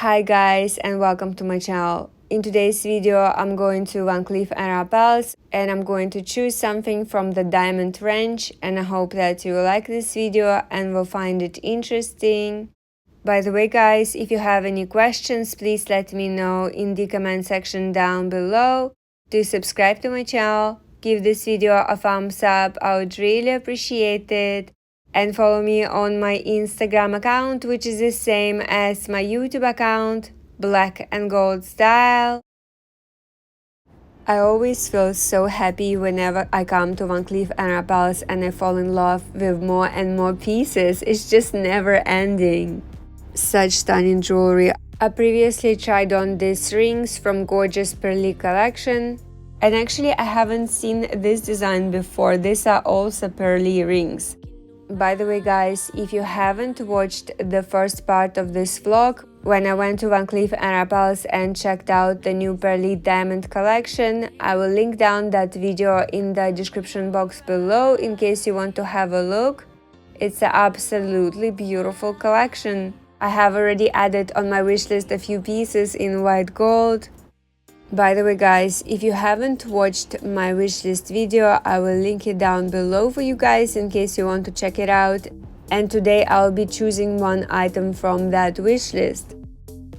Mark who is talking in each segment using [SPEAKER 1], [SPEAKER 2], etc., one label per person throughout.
[SPEAKER 1] Hi guys and welcome to my channel. In today's video I'm going to Van Cleef and Arpels and I'm going to choose something from the diamond range, and I hope that you will like this video and will find it interesting. By the way guys, if you have any questions, please let me know in the comment section down below. Do subscribe to my channel, give this video a thumbs up, I would really appreciate it. And follow me on my Instagram account, which is the same as my YouTube account, Black and Gold Style. I always feel so happy whenever I come to Van Cleef and Arpels and I fall in love with more and more pieces. It's just never ending. Such stunning jewelry. I previously tried on these rings from Gorgeous Pearly collection. And actually I haven't seen this design before. These are also pearly rings. By the way guys, if you haven't watched the first part of this vlog, when I went to Van Cleef and Arpels and checked out the new Pearly Diamond collection, I will link down that video in the description box below in case you want to have a look. It's an absolutely beautiful collection. I have already added on my wishlist a few pieces in white gold. By the way guys, if you haven't watched my wishlist video, I will link it down below for you guys in case you want to check it out. And today I'll be choosing one item from that wishlist.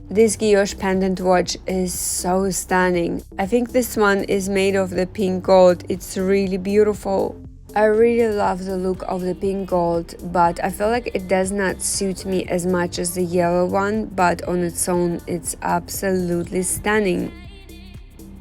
[SPEAKER 1] This guilloche pendant watch is so stunning. I think this one is made of the pink gold. It's really beautiful. I really love the look of the pink gold, but I feel like it does not suit me as much as the yellow one, but on its own it's absolutely stunning.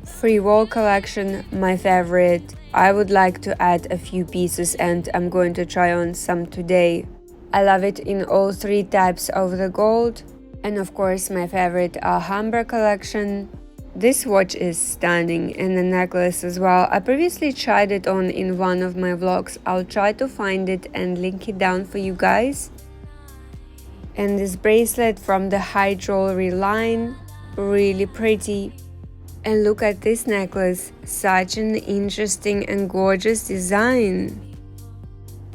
[SPEAKER 1] Frivole collection, my favorite. I would like to add a few pieces and I'm going to try on some today. I love it in all three types of the gold. And of course my favorite Alhambra collection. This watch is stunning, and the necklace as well. I previously tried it on in one of my vlogs. I'll try to find it and link it down for you guys. And this bracelet from the high jewelry line, really pretty. And look at this necklace, such an interesting and gorgeous design.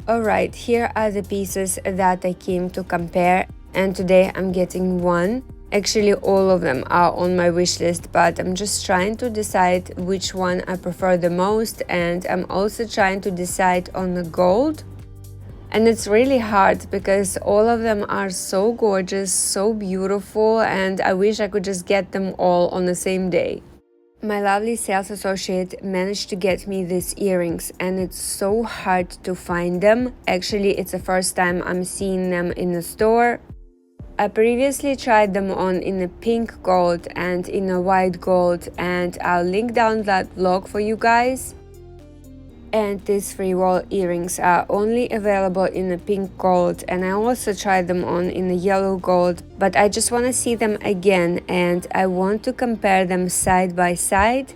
[SPEAKER 1] Alright, here are the pieces that I came to compare, and today I'm getting one. Actually all of them are on my wish list, but I'm just trying to decide which one I prefer the most, and I'm also trying to decide on the gold. And it's really hard because all of them are so gorgeous, so beautiful, and I wish I could just get them all on the same day. My lovely sales associate managed to get me these earrings, and it's so hard to find them. Actually, it's the first time I'm seeing them in the store. I previously tried them on in a pink gold and in a white gold, and I'll link down that vlog for you guys. And these Frivole earrings are only available in a pink gold, and I also tried them on in a yellow gold, but I just want to see them again and I want to compare them side by side.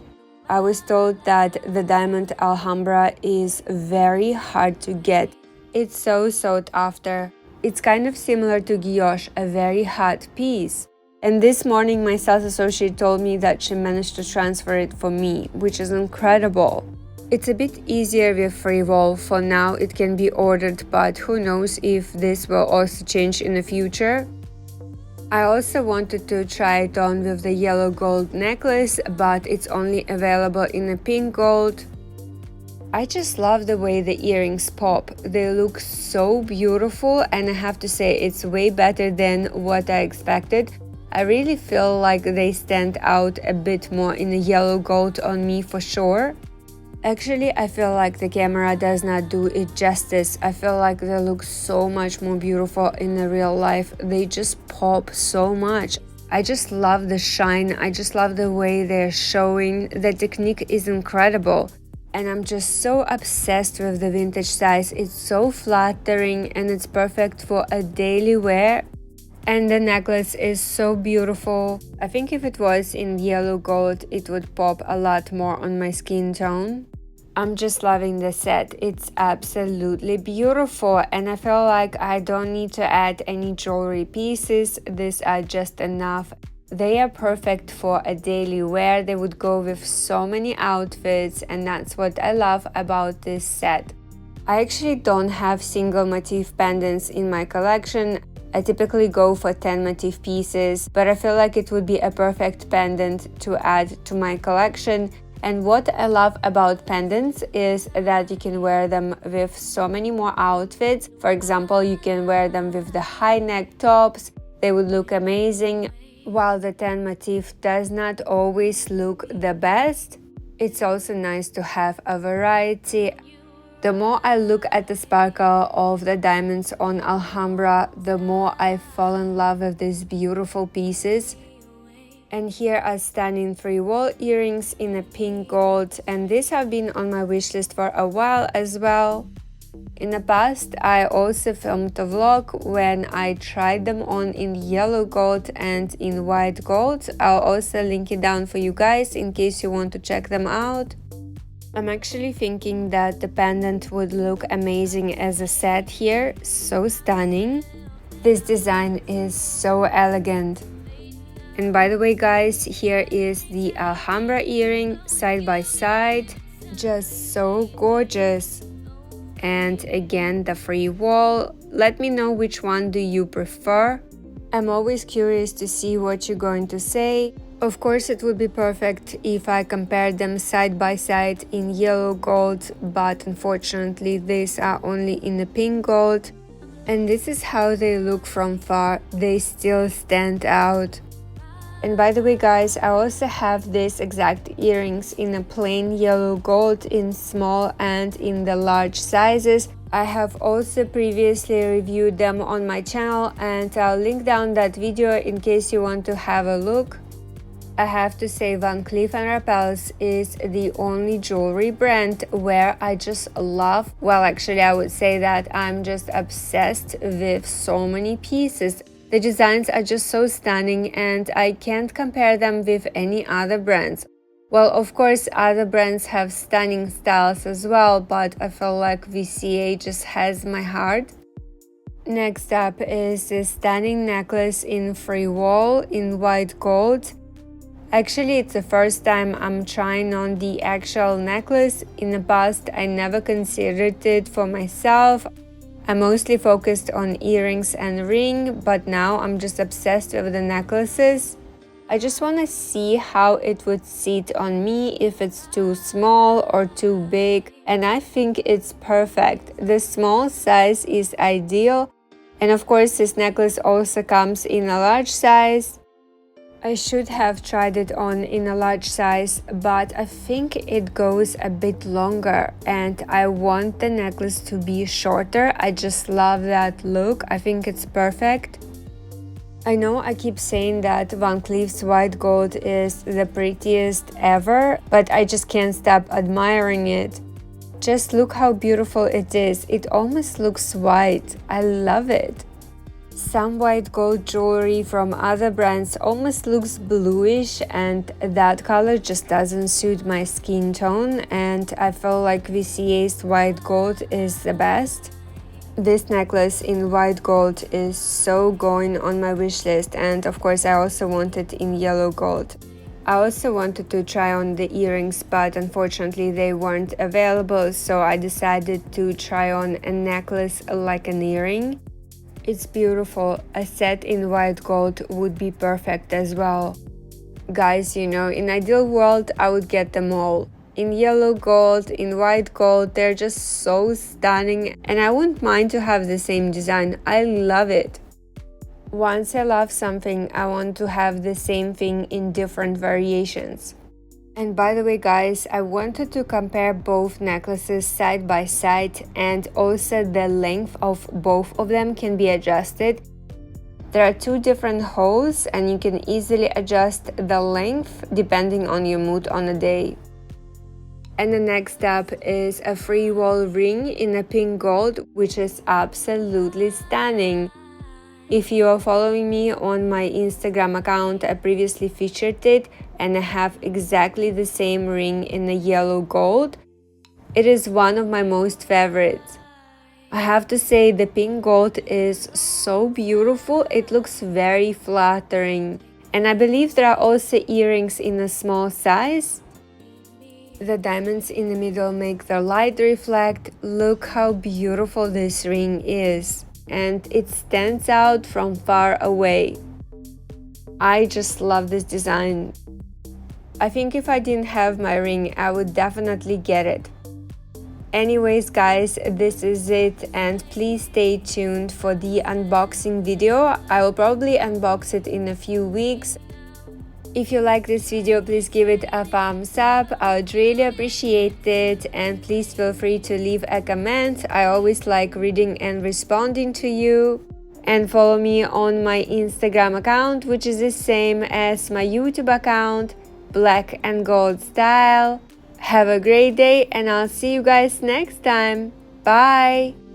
[SPEAKER 1] I was told that the diamond Alhambra is very hard to get. It's so sought after. It's kind of similar to guilloche, a very hot piece. And this morning my sales associate told me that she managed to transfer it for me, which is incredible. It's a bit easier with Frivole. For now it can be ordered, but who knows if this will also change in the future. I also wanted to try it on with the yellow gold necklace, but it's only available in a pink gold. I just love the way the earrings pop. They look so beautiful, and I have to say it's way better than what I expected. I really feel like they stand out a bit more in the yellow gold on me for sure. Actually, I feel like the camera does not do it justice. I feel like they look so much more beautiful in the real life. They just pop so much. I just love the shine. I just love the way they're showing. The technique is incredible. And I'm just so obsessed with the vintage size. It's so flattering and it's perfect for a daily wear. And the necklace is so beautiful. I think if it was in yellow gold, it would pop a lot more on my skin tone. I'm just loving the set. It's absolutely beautiful, and I feel like I don't need to add any jewelry pieces. These are just enough. They are perfect for a daily wear. They would go with so many outfits, and that's what I love about this set. I actually don't have single motif pendants in my collection. I typically go for 10 motif pieces, but I feel like it would be a perfect pendant to add to my collection. And what I love about pendants is that you can wear them with so many more outfits. For example, you can wear them with the high neck tops. They would look amazing. While the 10 motif does not always look the best, it's also nice to have a variety. The more I look at the sparkle of the diamonds on Alhambra, the more I fall in love with these beautiful pieces. And here are stunning Frivole earrings in a pink gold, and these have been on my wish list for a while as well. In the past, I also filmed a vlog when I tried them on in yellow gold and in white gold. I'll also link it down for you guys in case you want to check them out. I'm actually thinking that the pendant would look amazing as a set here, so stunning. This design is so elegant. And by the way guys, here is the Alhambra earring side by side, just so gorgeous. And again the Frivole. Let me know which one do you prefer. I'm always curious to see what you're going to say. Of course it would be perfect if I compared them side by side in yellow gold, but unfortunately these are only in the pink gold. And this is how they look from far, they still stand out. And by the way guys, I also have these exact earrings in a plain yellow gold in small and in the large sizes. I have also previously reviewed them on my channel and I'll link down that video in case you want to have a look. I have to say Cleef and Arpels is the only jewelry brand where I just love, well actually I would say that I'm just obsessed with so many pieces. The designs are just so stunning and I can't compare them with any other brands. Well, of course, other brands have stunning styles as well, but I feel like VCA just has my heart. Next up is this stunning necklace in Frivole in white gold. Actually, it's the first time I'm trying on the actual necklace. In the past, I never considered it for myself. I mostly focused on earrings and ring, but now I'm just obsessed with the necklaces. I just want to see how it would sit on me, if it's too small or too big, and I think it's perfect. The small size is ideal, and of course this necklace also comes in a large size. I should have tried it on in a large size, but I think it goes a bit longer and I want the necklace to be shorter. I just love that look. I think it's perfect. I know I keep saying that Van Cleef's white gold is the prettiest ever, but I just can't stop admiring it. Just look how beautiful it is. It almost looks white. I love it. Some white gold jewelry from other brands almost looks bluish and that color just doesn't suit my skin tone, and I feel like VCA's white gold is the best. This necklace in white gold is so going on my wish list, and of course I also want it in yellow gold. I also wanted to try on the earrings, but unfortunately they weren't available, so I decided to try on a necklace like an earring. It's beautiful. A set in white gold would be perfect as well. Guys, you know, in ideal world I would get them all. In yellow gold, in white gold, they're just so stunning and I wouldn't mind to have the same design. I love it. Once I love something, I want to have the same thing in different variations. And by the way guys, I wanted to compare both necklaces side by side, and also the length of both of them can be adjusted. There are two different holes and you can easily adjust the length depending on your mood on the day. And the next up is a Frivole ring in a pink gold, which is absolutely stunning. If you are following me on my Instagram account, I previously featured it and I have exactly the same ring in a yellow gold. It is one of my most favorites. I have to say the pink gold is so beautiful, it looks very flattering. And I believe there are also earrings in a small size. The diamonds in the middle make the light reflect. Look how beautiful this ring is. and it stands out from far away. I just love this design. I think if I didn't have my ring, I would definitely get it. Anyways guys, this is it, and please stay tuned for the unboxing video. I will probably unbox it in a few weeks. If you like this video, please give it a thumbs up. I would really appreciate it, and please feel free to leave a comment. I always like reading and responding to you. And follow me on my Instagram account, which is the same as my YouTube account, Black and Gold Style. Have a great day, and I'll see you guys next time. Bye!